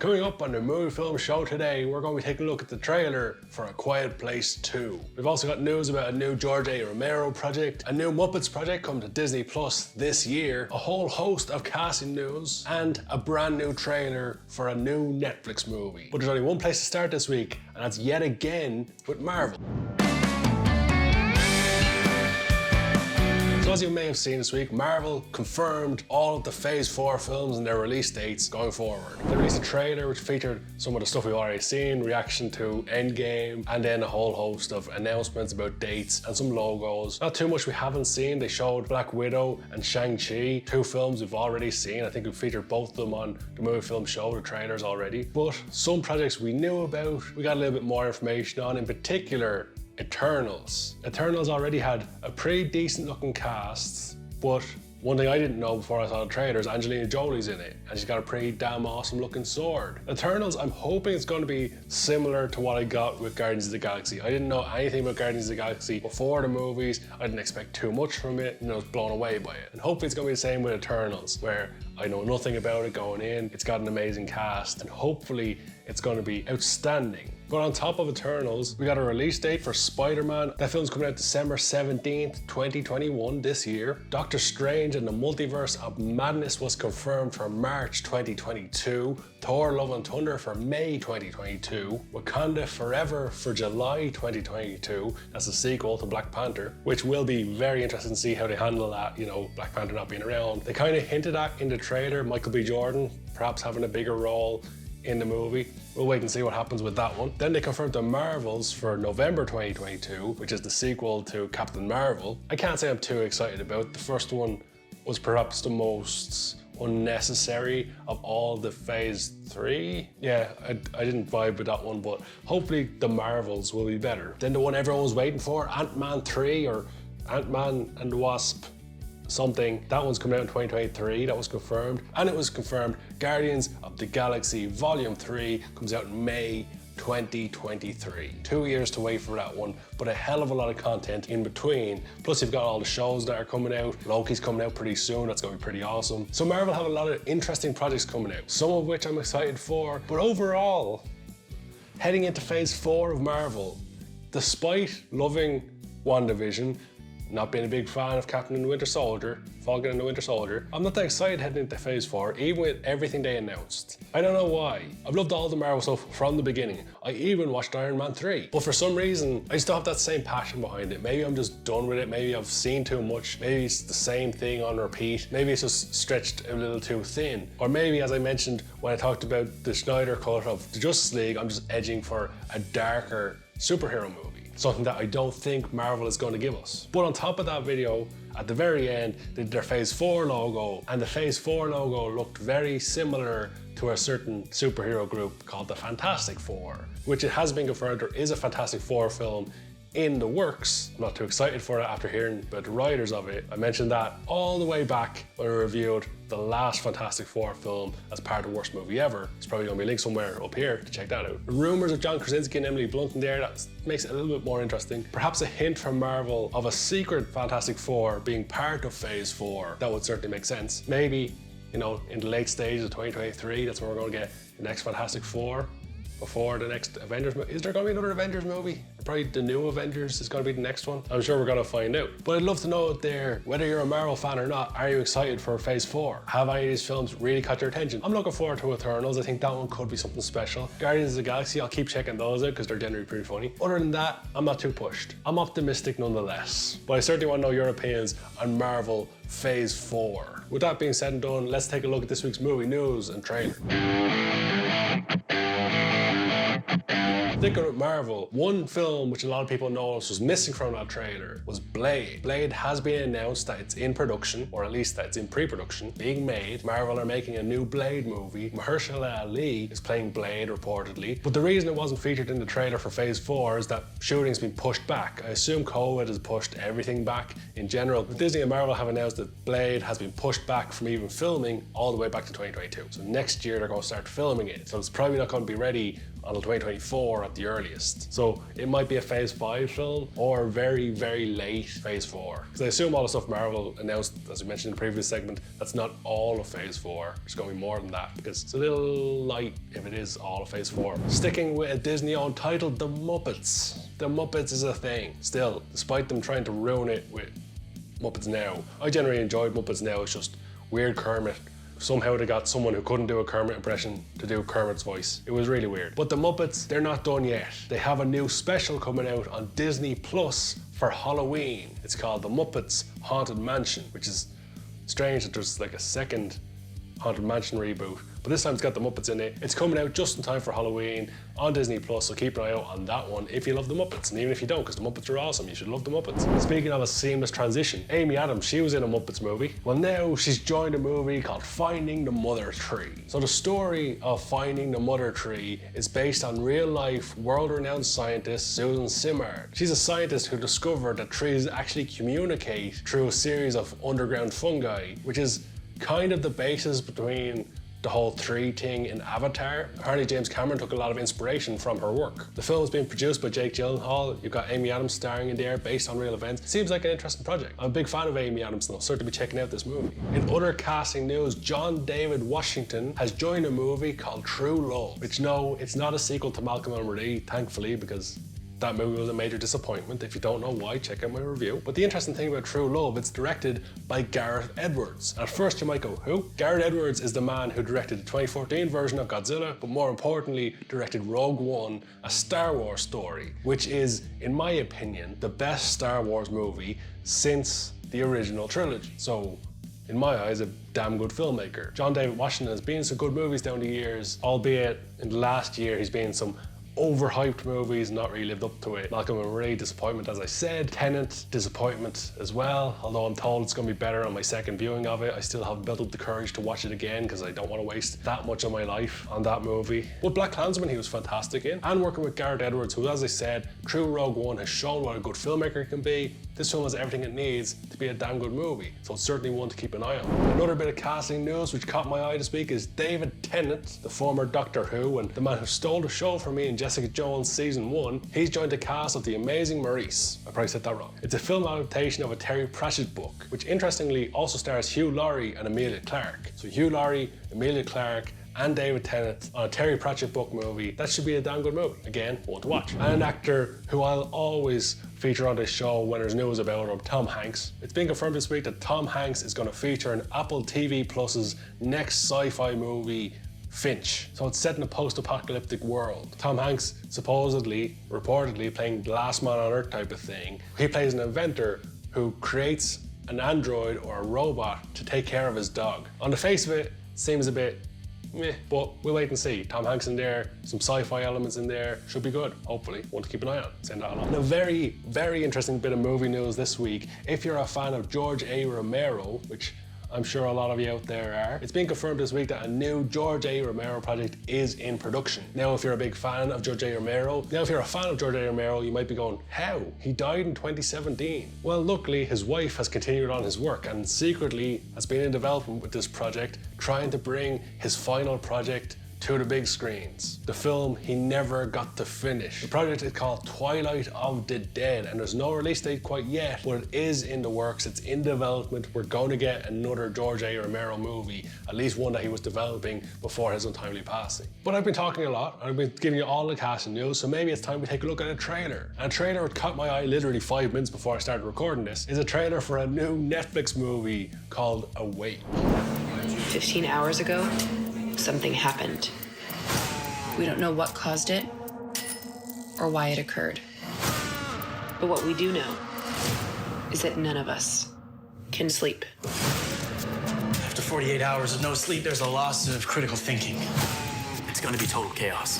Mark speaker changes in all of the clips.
Speaker 1: Coming up on the Movie Film Show today, we're going to be taking a look at the trailer for A Quiet Place 2. We've also got news about a new George A. Romero project, a new Muppets project coming to Disney Plus this year, a whole host of casting news, and a brand new trailer for a new Netflix movie. But there's only one place to start this week, and that's yet again with Marvel. So as you may have seen this week, Marvel confirmed all of the Phase 4 films and their release dates going forward. They released a trailer which featured some of the stuff we've already seen, reaction to Endgame, and then a whole host of announcements about dates and some logos. Not too much we haven't seen. They showed Black Widow and Shang-Chi, two films we've already seen. I think we've featured both of them on the Movie Film Show, the trailers already. But some projects we knew about, we got a little bit more information on, in particular, Eternals. Eternals already had a pretty decent looking cast, but one thing I didn't know before I saw the trailer is Angelina Jolie's in it, and she's got a pretty damn awesome looking sword. Eternals, I'm hoping it's going to be similar to what I got with Guardians of the Galaxy. I didn't know anything about Guardians of the Galaxy before the movies. I didn't expect too much from it, and I was blown away by it. And hopefully it's going to be the same with Eternals, where I know nothing about it going in. It's got an amazing cast, and hopefully it's going to be outstanding. But on top of Eternals, we got a release date for Spider-Man. That film's coming out December 17th, 2021 this year. Doctor Strange and the Multiverse of Madness was confirmed for March 2022. Thor Love and Thunder for May 2022. Wakanda Forever for July 2022. That's a sequel to Black Panther, which will be very interesting to see how they handle that, you know, Black Panther not being around. They kind of hinted at in the trailer Michael B. Jordan perhaps having a bigger role in the movie. We'll wait and see what happens with that one. Then they confirmed the Marvels for November 2022, which is the sequel to Captain Marvel. I can't say I'm too excited about. The first one was perhaps the most unnecessary of all the Phase 3. Yeah, I didn't vibe with that one, but hopefully the Marvels will be better. Then the one everyone was waiting for, Ant-Man 3 or Ant-Man and the Wasp something. That one's coming out in 2023, that was confirmed. And it was confirmed Guardians of the Galaxy Volume 3 comes out in May 2023. 2 years to wait for that one, but a hell of a lot of content in between. Plus you've got all the shows that are coming out. Loki's coming out pretty soon, that's gonna be pretty awesome. So Marvel have a lot of interesting projects coming out, some of which I'm excited for. But overall, heading into Phase 4 of Marvel, despite loving WandaVision, not being a big fan of Captain and the Winter Soldier, Falcon and the Winter Soldier, I'm not that excited heading into Phase 4, even with everything they announced. I don't know why. I've loved all the Marvel stuff from the beginning. I even watched Iron Man 3. But for some reason, I just don't have that same passion behind it. Maybe I'm just done with it. Maybe I've seen too much. Maybe it's the same thing on repeat. Maybe it's just stretched a little too thin. Or maybe, as I mentioned when I talked about the Snyder cut of the Justice League, I'm just edging for a darker superhero movie. Something that I don't think Marvel is going to give us. But on top of that video, at the very end, they did their Phase 4 logo, and the Phase 4 logo looked very similar to a certain superhero group called the Fantastic Four, which it has been confirmed there is a Fantastic Four film in the works. I'm not too excited for it after hearing about the writers of it. I mentioned that all the way back when we reviewed the last Fantastic Four film as part of the worst movie ever. It's probably going to be linked somewhere up here to check that out. The rumours of John Krasinski and Emily Blunt in there, that makes it a little bit more interesting. Perhaps a hint from Marvel of a secret Fantastic Four being part of Phase 4. That would certainly make sense. Maybe, you know, in the late stages of 2023, that's when we're going to get the next Fantastic Four before the next Avengers movie. Is there going to be another Avengers movie? Probably the new Avengers is going to be the next one. I'm sure we're going to find out. But I'd love to know out there, whether you're a Marvel fan or not, are you excited for Phase 4? Have any of these films really caught your attention? I'm looking forward to Eternals. I think that one could be something special. Guardians of the Galaxy, I'll keep checking those out because they're generally pretty funny. Other than that, I'm not too pushed. I'm optimistic nonetheless. But I certainly want to know your opinions on Marvel Phase 4. With that being said and done, let's take a look at this week's movie news and trailer. Sticking with Marvel, one film which a lot of people noticed was missing from that trailer was Blade. Blade has been announced that it's in production, or at least that it's in pre-production, being made. Marvel are making a new Blade movie. Mahershala Ali is playing Blade reportedly, but the reason it wasn't featured in the trailer for Phase 4 is that shooting's been pushed back. I assume COVID has pushed everything back in general. But Disney and Marvel have announced that Blade has been pushed back from even filming all the way back to 2022. So next year they're going to start filming it. So it's probably not going to be ready until 2024 at the earliest. So it might be a Phase 5 film or very, very late Phase 4. Because I assume all the stuff Marvel announced, as we mentioned in the previous segment, that's not all of Phase 4. There's going to be more than that because it's a little light if it is all of Phase 4. Sticking with a Disney-owned title, The Muppets. The Muppets is a thing. Still, despite them trying to ruin it with Muppets Now, I generally enjoyed Muppets Now. It's just weird Kermit. Somehow they got someone who couldn't do a Kermit impression to do Kermit's voice. It was really weird. But the Muppets, they're not done yet. They have a new special coming out on Disney Plus for Halloween. It's called The Muppets Haunted Mansion, which is strange that there's like a second Haunted Mansion reboot. But this time it's got the Muppets in it. It's coming out just in time for Halloween on Disney Plus, so keep an eye out on that one if you love the Muppets. And even if you don't, because the Muppets are awesome, you should love the Muppets. And speaking of a seamless transition, Amy Adams, she was in a Muppets movie. Well, now she's joined a movie called Finding the Mother Tree. So the story of Finding the Mother Tree is based on real-life, world-renowned scientist Susan Simard. She's a scientist who discovered that trees actually communicate through a series of underground fungi, which is kind of the basis between the whole tree thing in Avatar. Apparently James Cameron took a lot of inspiration from her work. The film is being produced by Jake Gyllenhaal. You've got Amy Adams starring in there based on real events. Seems like an interesting project. I'm a big fan of Amy Adams and I'll certainly be checking out this movie. In other casting news, John David Washington has joined a movie called True Love, which no, it's not a sequel to Malcolm and Marie, thankfully, because that movie was a major disappointment. If you don't know why, check out my review. But the interesting thing about True Love, it's directed by Gareth Edwards. At first you might go, who? Gareth Edwards is the man who directed the 2014 version of Godzilla, but more importantly, directed Rogue One, a Star Wars story, which is, in my opinion, the best Star Wars movie since the original trilogy. So, in my eyes, a damn good filmmaker. John David Washington has been in some good movies down the years, albeit in the last year he's been in some overhyped movies, not really lived up to it. Malcolm and Marie, disappointment as I said. Tenet, disappointment as well. Although I'm told it's going to be better on my second viewing of it, I still haven't built up the courage to watch it again because I don't want to waste that much of my life on that movie. But Black Klansman he was fantastic in. And working with Gareth Edwards, who, as I said, through Rogue One has shown what a good filmmaker can be. This film has everything it needs to be a damn good movie, so it's certainly one to keep an eye on. Another bit of casting news which caught my eye this week is David Tennant, the former Doctor Who and the man who stole the show from me in Jessica Jones Season 1. He's joined the cast of The Amazing Maurice. I probably said that wrong. It's a film adaptation of a Terry Pratchett book, which interestingly also stars Hugh Laurie and Emilia Clarke. So Hugh Laurie, Emilia Clarke, and David Tennant on a Terry Pratchett book movie. That should be a damn good movie. Again, one to watch. And an actor who I'll always feature on this show when there's news about him, Tom Hanks. It's been confirmed this week that Tom Hanks is going to feature in Apple TV Plus's next sci-fi movie, Finch. So it's set in a post-apocalyptic world. Tom Hanks supposedly, reportedly playing the last man on Earth type of thing. He plays an inventor who creates an android or a robot to take care of his dog. On the face of it, seems a bit meh, but we'll wait and see. Tom Hanks in there, some sci-fi elements in there, should be good, hopefully. One to keep an eye on, send that along. And a very, very interesting bit of movie news this week. If you're a fan of George A. Romero, which I'm sure a lot of you out there are, it's been confirmed this week that a new George A. Romero project is in production. Now, if you're a big fan of George A. Romero, you might be going, how? He died in 2017. Well, luckily, his wife has continued on his work and secretly has been in development with this project, trying to bring his final project to the big screens. The film he never got to finish. The project is called Twilight of the Dead and there's no release date quite yet, but it is in the works, it's in development. We're going to get another George A. Romero movie, at least one that he was developing before his untimely passing. But I've been talking a lot, I've been giving you all the casting news, so maybe it's time we take a look at a trailer. And a trailer that caught my eye literally 5 minutes before I started recording this is a trailer for a new Netflix movie called Awake.
Speaker 2: 15 hours ago, something happened. We don't know what caused it or why it occurred. But what we do know is that none of us can sleep.
Speaker 3: After 48 hours of no sleep, there's a loss of critical thinking. It's gonna be total chaos.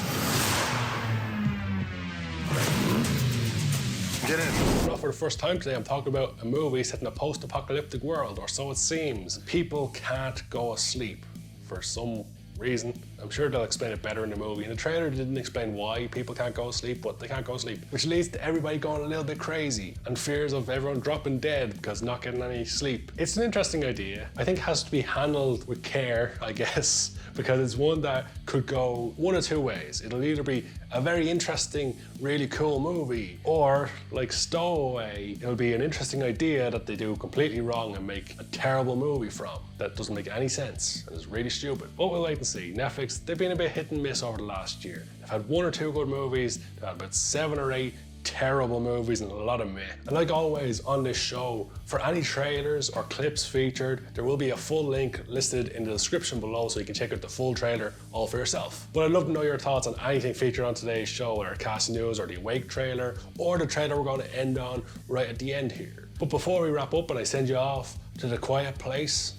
Speaker 1: Get in. Not for the first time today, I'm talking about a movie set in a post-apocalyptic world, or so it seems. People can't go asleep for some reason. I'm sure they'll explain it better in the movie. In the trailer, they didn't explain why people can't go to sleep, but they can't go to sleep, which leads to everybody going a little bit crazy and fears of everyone dropping dead because not getting any sleep. It's an interesting idea. I think it has to be handled with care, I guess, because it's one that could go one of two ways. It'll either be a very interesting, really cool movie, or like Stowaway, it'll be an interesting idea that they do completely wrong and make a terrible movie from that doesn't make any sense and is really stupid. But we'll wait and see. Netflix, they've been a bit hit and miss over the last year. They've had 1 or 2 good movies, they've had about 7 or 8 terrible movies and a lot of meh. And like always on this show, for any trailers or clips featured, there will be a full link listed in the description below so you can check out the full trailer all for yourself. But I'd love to know your thoughts on anything featured on today's show, whether casting news or the Awake trailer, or the trailer we're going to end on right at the end here. But before we wrap up and I send you off to The Quiet Place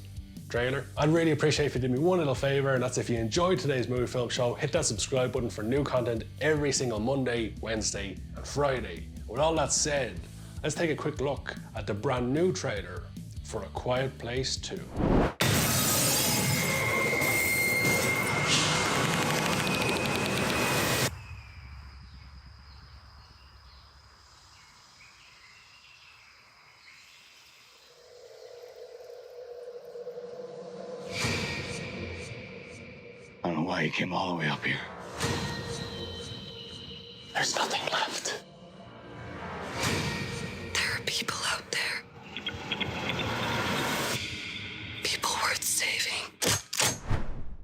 Speaker 1: trailer, I'd really appreciate if you did me one little favor, and that's if you enjoyed today's movie film show, hit that subscribe button for new content every single Monday, Wednesday and Friday. With all that said, let's take a quick look at the brand new trailer for A Quiet Place 2.
Speaker 3: I don't know why you came all the way up here. There's nothing left.
Speaker 2: There are people out there.